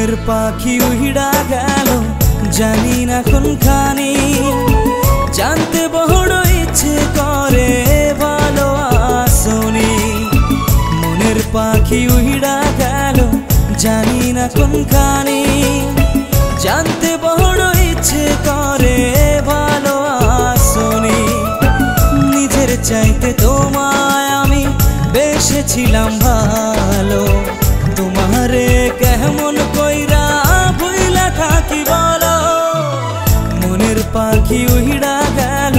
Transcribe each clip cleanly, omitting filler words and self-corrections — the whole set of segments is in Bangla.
মনের পাখি উড়া গেল জানি না কোনখানি জানতে বড় ইচ্ছে করে ভালো আসনি মনের পাখি উড়া গেল জানি না কোনখানি জানতে বড় ইচ্ছে করে ভালো আসনি নিজের চাইতে তোমায় আমি বেসেছিলাম ভালো তোমারে কেমন কইরা ভুইলা থাকি বলো মনের পাখি উড়া গেল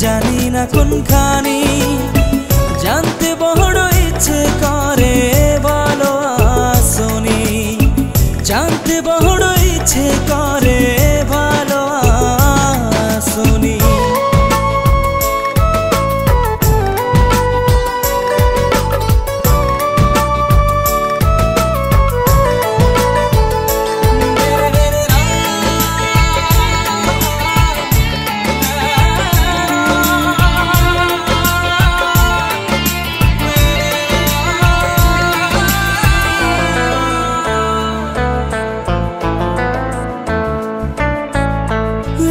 জানি না কোনখানি জানতে বড় ইচ্ছে করে ভালো আসনি জানতে বড় ইচ্ছে করে ভালো আসনি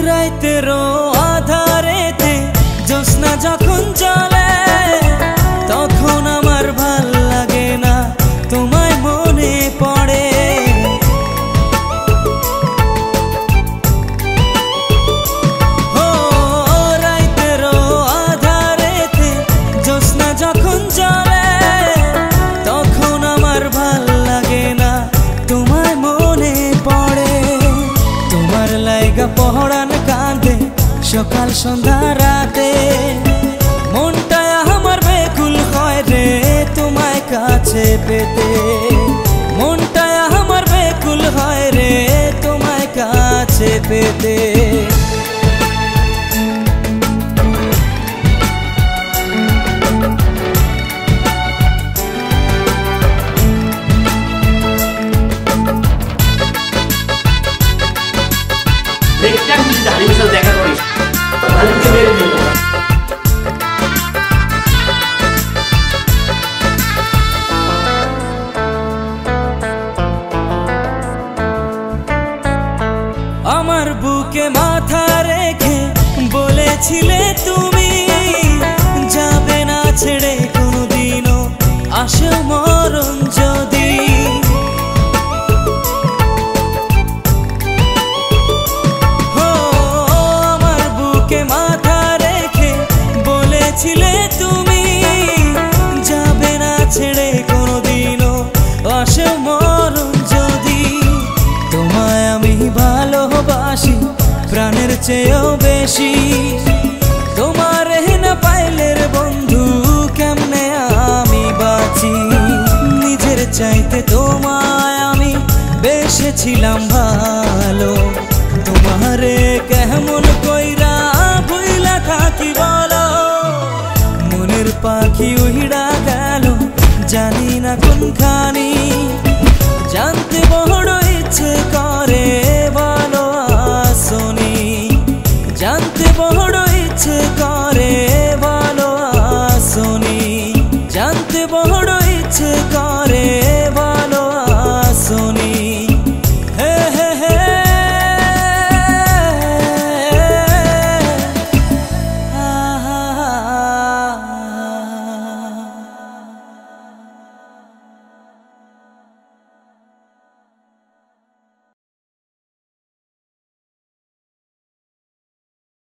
রাতেরও আধারেতে জ্যোৎস্না যখন চলে তখন আমার ভাল লাগে না তোমায় মনে পড়ে ও রাতেরও আধারেতে জ্যোৎস্না যখন চলে তখন আমার ভাল লাগে না তোমায় মনে পড়ে তোমার লাইগা পহড়ান কাঁদে সকাল সন্ধ্যা রাতে মনটা আমার বেকুল হয় রে তোমায় কাছে পেতে মনটা আমার বেকুল হয় রে তোমায় কাছে পেতে দেখা করিস আমার বুকে মাথা রেখে বলেছিলে তুমি যাবে না ছেড়ে কোনোদিনও আসে মরণ যদি আমার বুকে মাথা রেখে বলেছিলে তুমি যাবে না ছেড়ে কোনোদিনও আসে মরণ যদি তোমায় আমি ভালোবাসি প্রাণের চেয়েও বেশি তোমার না পাইলের বন্ধু কেমনে আমি বাঁচি নিজের চাইতে তোমায় আমি বেসেছিলাম ভালো তোমারে কেমন কইরা ভুইলা থাকি বলো মনের পাখি উড়া গেল জানি না কোনখানি